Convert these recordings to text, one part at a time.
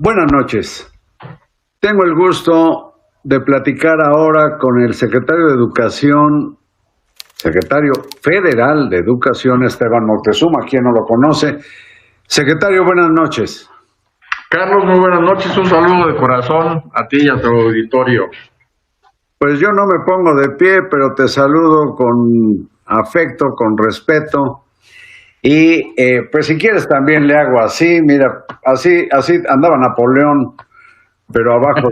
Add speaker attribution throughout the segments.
Speaker 1: Buenas noches. Tengo el gusto de platicar ahora con el secretario de Educación, secretario federal de Educación, Esteban Moctezuma, quien no lo conoce. Secretario, buenas noches.
Speaker 2: Carlos, muy buenas noches. Un saludo de corazón a ti y a tu auditorio.
Speaker 1: Pues yo no me pongo de pie, pero te saludo con afecto, con respeto. Y pues si quieres también le hago así, mira, así andaba Napoleón, pero abajo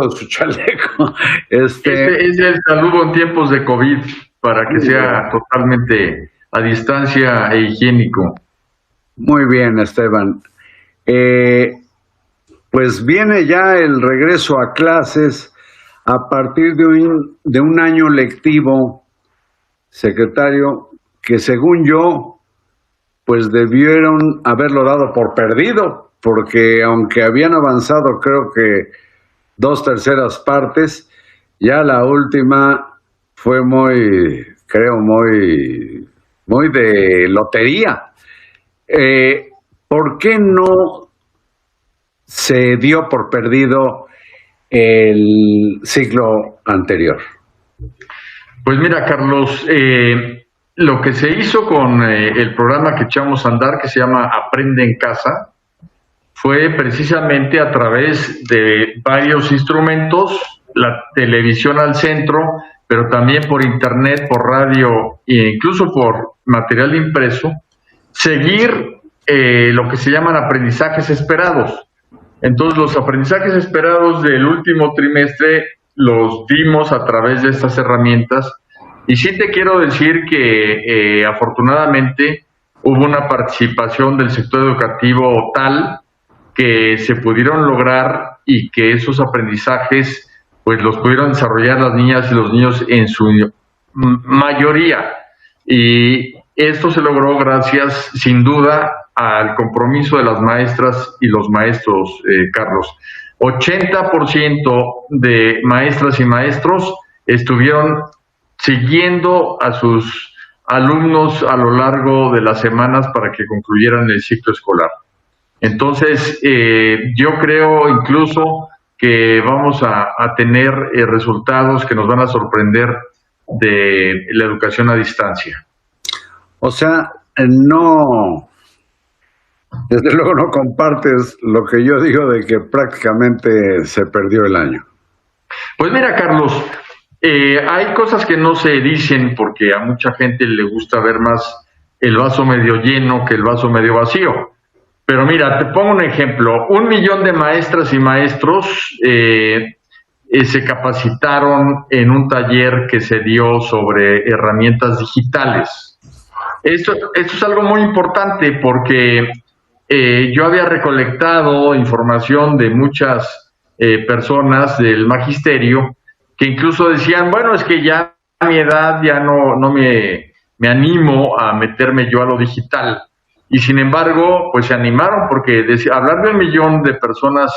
Speaker 1: de su chaleco.
Speaker 2: Este es el saludo en tiempos de COVID, para que sea totalmente a distancia e higiénico.
Speaker 1: Muy bien, Esteban. Pues viene ya el regreso a clases a partir de un año lectivo, secretario, que según yo, pues debieron haberlo dado por perdido, porque aunque habían avanzado creo que 2/3 partes, ya la última fue muy de lotería. ¿Por qué no se dio por perdido el ciclo anterior?
Speaker 2: Pues mira, Carlos, lo que se hizo con el programa que echamos a andar, que se llama Aprende en Casa, fue precisamente a través de varios instrumentos, la televisión al centro, pero también por internet, por radio e incluso por material impreso, seguir lo que se llaman aprendizajes esperados. Entonces, los aprendizajes esperados del último trimestre los dimos a través de estas herramientas. Y sí te quiero decir que afortunadamente hubo una participación del sector educativo tal que se pudieron lograr y que esos aprendizajes pues los pudieron desarrollar las niñas y los niños en su mayoría. Y esto se logró gracias, sin duda, al compromiso de las maestras y los maestros, Carlos. 80% de maestras y maestros estuvieron siguiendo a sus alumnos a lo largo de las semanas para que concluyeran el ciclo escolar. Entonces, yo creo incluso que vamos a tener resultados que nos van a sorprender de la educación a distancia.
Speaker 1: O sea, no, desde luego no compartes lo que yo digo de que prácticamente se perdió el año.
Speaker 2: Pues mira, Carlos, hay cosas que no se dicen porque a mucha gente le gusta ver más el vaso medio lleno que el vaso medio vacío. Pero mira, te pongo un ejemplo. 1 millón de maestras y maestros se capacitaron en un taller que se dio sobre herramientas digitales. Esto es algo muy importante porque yo había recolectado información de muchas personas del magisterio que incluso decían, bueno, es que ya a mi edad ya no me animo a meterme yo a lo digital. Y sin embargo, pues se animaron porque hablar de 1 millón de personas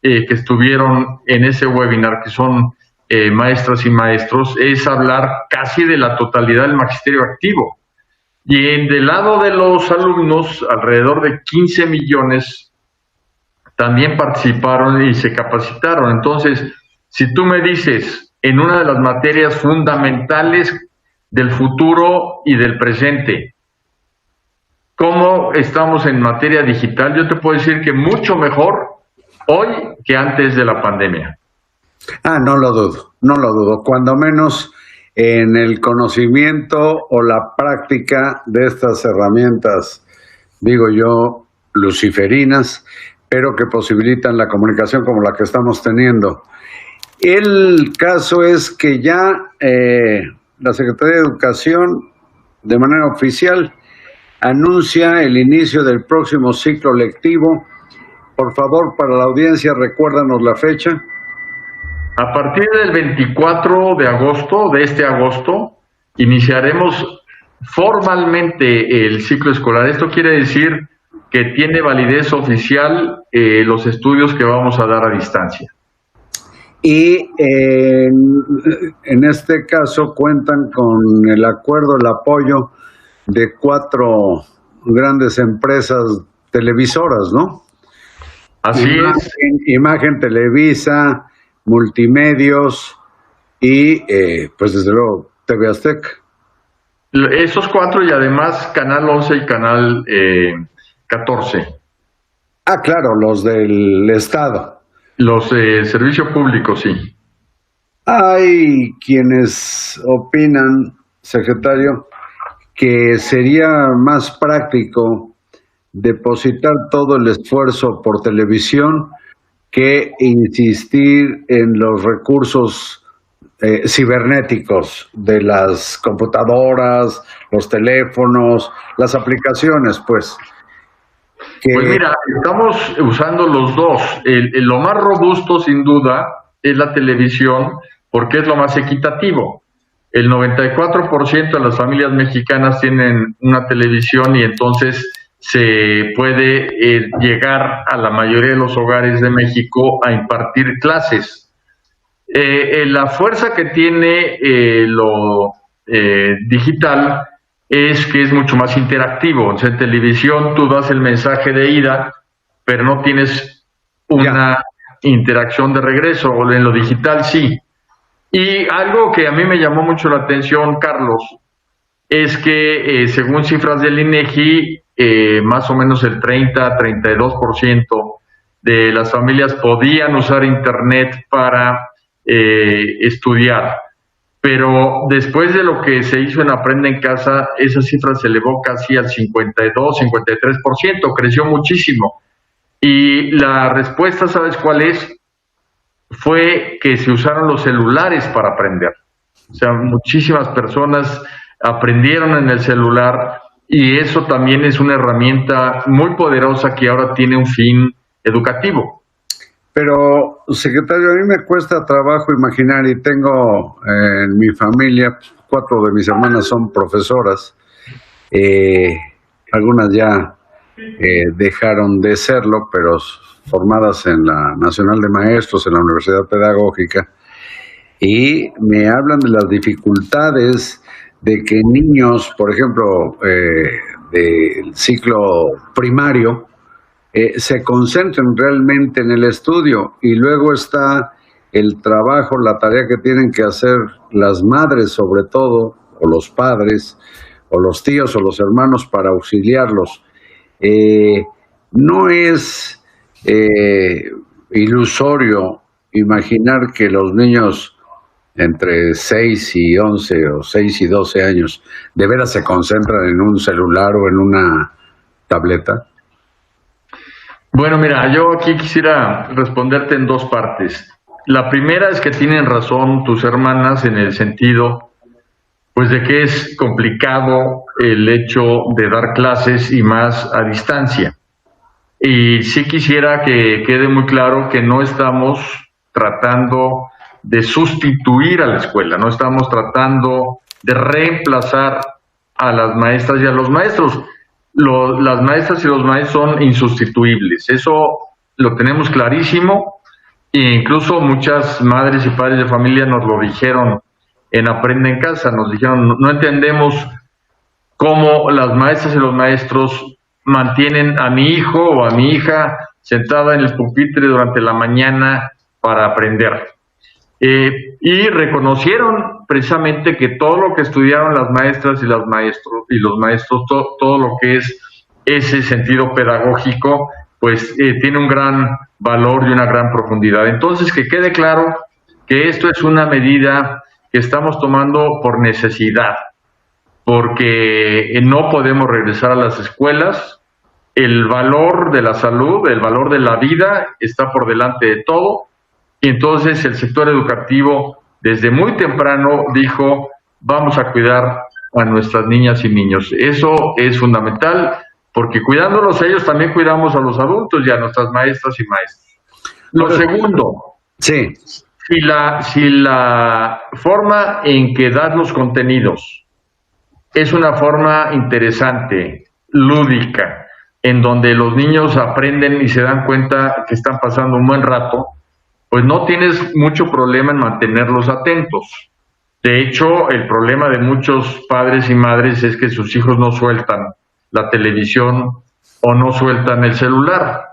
Speaker 2: que estuvieron en ese webinar, que son maestras y maestros, es hablar casi de la totalidad del magisterio activo. Y del lado de los alumnos, alrededor de 15 millones también participaron y se capacitaron. Entonces, si tú me dices, en una de las materias fundamentales del futuro y del presente, ¿cómo estamos en materia digital? Yo te puedo decir que mucho mejor hoy que antes de la pandemia.
Speaker 1: No lo dudo. Cuando menos en el conocimiento o la práctica de estas herramientas, digo yo, luciferinas, pero que posibilitan la comunicación como la que estamos teniendo. El caso es que ya la Secretaría de Educación, de manera oficial, anuncia el inicio del próximo ciclo lectivo. Por favor, para la audiencia, recuérdanos la fecha.
Speaker 2: A partir del 24 de agosto, de este agosto, iniciaremos formalmente el ciclo escolar. Esto quiere decir que tiene validez oficial los estudios que vamos a dar a distancia.
Speaker 1: Y en este caso cuentan con el acuerdo, el apoyo de 4 grandes empresas televisoras, ¿no?
Speaker 2: Así es.
Speaker 1: Imagen Televisa, Multimedios y pues desde luego TV Azteca.
Speaker 2: Esos cuatro y además Canal 11 y Canal 14.
Speaker 1: Ah, claro, los del Estado.
Speaker 2: Los servicio público, sí.
Speaker 1: Hay quienes opinan, secretario, que sería más práctico depositar todo el esfuerzo por televisión que insistir en los recursos cibernéticos de las computadoras, los teléfonos, las aplicaciones, pues.
Speaker 2: Pues mira, estamos usando los dos. Lo más robusto, sin duda, es la televisión, porque es lo más equitativo. El 94% de las familias mexicanas tienen una televisión y entonces se puede llegar a la mayoría de los hogares de México a impartir clases. La fuerza que tiene lo digital es que es mucho más interactivo. O sea, en televisión tú das el mensaje de ida, pero no tienes una interacción de regreso, o en lo digital sí. Y algo que a mí me llamó mucho la atención, Carlos, es que según cifras del INEGI, más o menos el 30-32% de las familias podían usar Internet para estudiar. Pero después de lo que se hizo en Aprende en Casa, esa cifra se elevó casi al 52-53%, creció muchísimo. Y la respuesta, ¿sabes cuál es? Fue que se usaron los celulares para aprender. O sea, muchísimas personas aprendieron en el celular y eso también es una herramienta muy poderosa que ahora tiene un fin educativo.
Speaker 1: Pero, secretario, a mí me cuesta trabajo imaginar, y tengo en mi familia, 4 de mis hermanas son profesoras, algunas ya dejaron de serlo, pero formadas en la Nacional de Maestros, en la Universidad Pedagógica, y me hablan de las dificultades de que niños, por ejemplo, del ciclo primario, se concentren realmente en el estudio, y luego está el trabajo, la tarea que tienen que hacer las madres sobre todo, o los padres, o los tíos o los hermanos para auxiliarlos. No es ilusorio imaginar que los niños entre 6 y 11 o 6 y 12 años de veras se concentran en un celular o en una tableta.
Speaker 2: Bueno, mira, yo aquí quisiera responderte en dos partes. La primera es que tienen razón tus hermanas en el sentido, pues, de que es complicado el hecho de dar clases y más a distancia. Y sí quisiera que quede muy claro que no estamos tratando de sustituir a la escuela, no estamos tratando de reemplazar a las maestras y a los maestros. Las maestras y los maestros son insustituibles, eso lo tenemos clarísimo, e incluso muchas madres y padres de familia nos lo dijeron en Aprende en Casa, nos dijeron, no entendemos cómo las maestras y los maestros mantienen a mi hijo o a mi hija sentada en el pupitre durante la mañana para aprender. Y reconocieron precisamente que todo lo que estudiaron las maestras y los maestros, todo lo que es ese sentido pedagógico, pues tiene un gran valor y una gran profundidad. Entonces, que quede claro que esto es una medida que estamos tomando por necesidad, porque no podemos regresar a las escuelas. El valor de la salud, el valor de la vida está por delante de todo. Y entonces el sector educativo desde muy temprano dijo, vamos a cuidar a nuestras niñas y niños. Eso es fundamental, porque cuidándolos a ellos también cuidamos a los adultos y a nuestras maestras y maestros. Lo segundo,
Speaker 1: sí,
Speaker 2: si la forma en que das los contenidos es una forma interesante, lúdica, en donde los niños aprenden y se dan cuenta que están pasando un buen rato, pues no tienes mucho problema en mantenerlos atentos. De hecho, el problema de muchos padres y madres es que sus hijos no sueltan la televisión o no sueltan el celular.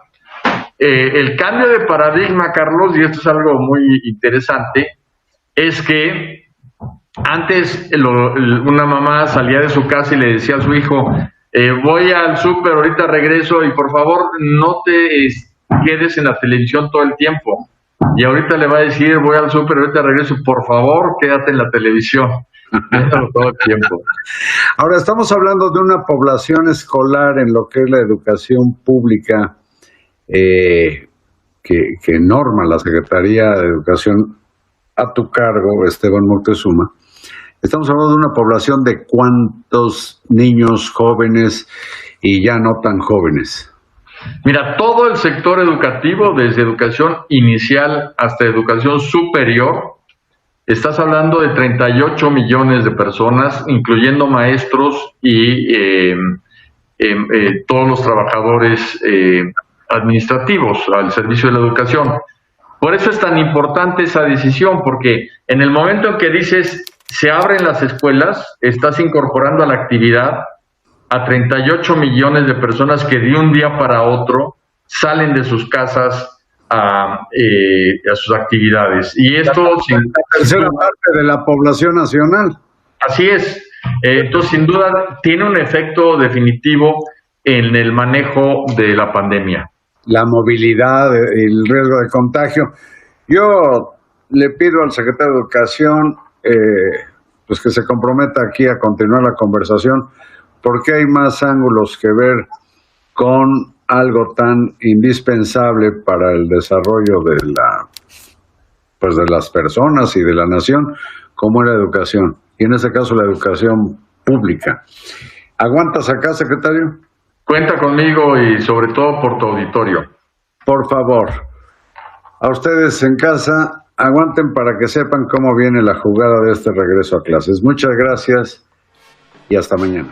Speaker 2: el cambio de paradigma, Carlos, y esto es algo muy interesante, es que antes una mamá salía de su casa y le decía a su hijo, voy al súper, ahorita regreso y por favor no te quedes en la televisión todo el tiempo. Y ahorita le va a decir, voy al súper, ahorita regreso, por favor quédate en la televisión. Todo el tiempo.
Speaker 1: Ahora estamos hablando de una población escolar en lo que es la educación pública que norma la Secretaría de Educación a tu cargo, Esteban Moctezuma. Estamos hablando de una población de cuántos niños, jóvenes y ya no tan jóvenes.
Speaker 2: Mira, todo el sector educativo, desde educación inicial hasta educación superior, estás hablando de 38 millones de personas, incluyendo maestros y todos los trabajadores administrativos al servicio de la educación. Por eso es tan importante esa decisión, porque en el momento en que dices se abren las escuelas, estás incorporando a la actividad a 38 millones de personas que de un día para otro salen de sus casas a sus actividades. Y esto...
Speaker 1: La tercera parte de la población nacional.
Speaker 2: Así es. Entonces, sin duda, tiene un efecto definitivo en el manejo de la pandemia.
Speaker 1: La movilidad, el riesgo de contagio. Yo le pido al secretario de Educación pues que se comprometa aquí a continuar la conversación, porque hay más ángulos que ver con algo tan indispensable para el desarrollo de las personas y de la nación como es la educación, y en este caso la educación pública. ¿Aguantas acá, secretario?
Speaker 2: Cuenta conmigo y sobre todo por tu auditorio.
Speaker 1: Por favor, a ustedes en casa, aguanten para que sepan cómo viene la jugada de este regreso a clases. Muchas gracias y hasta mañana.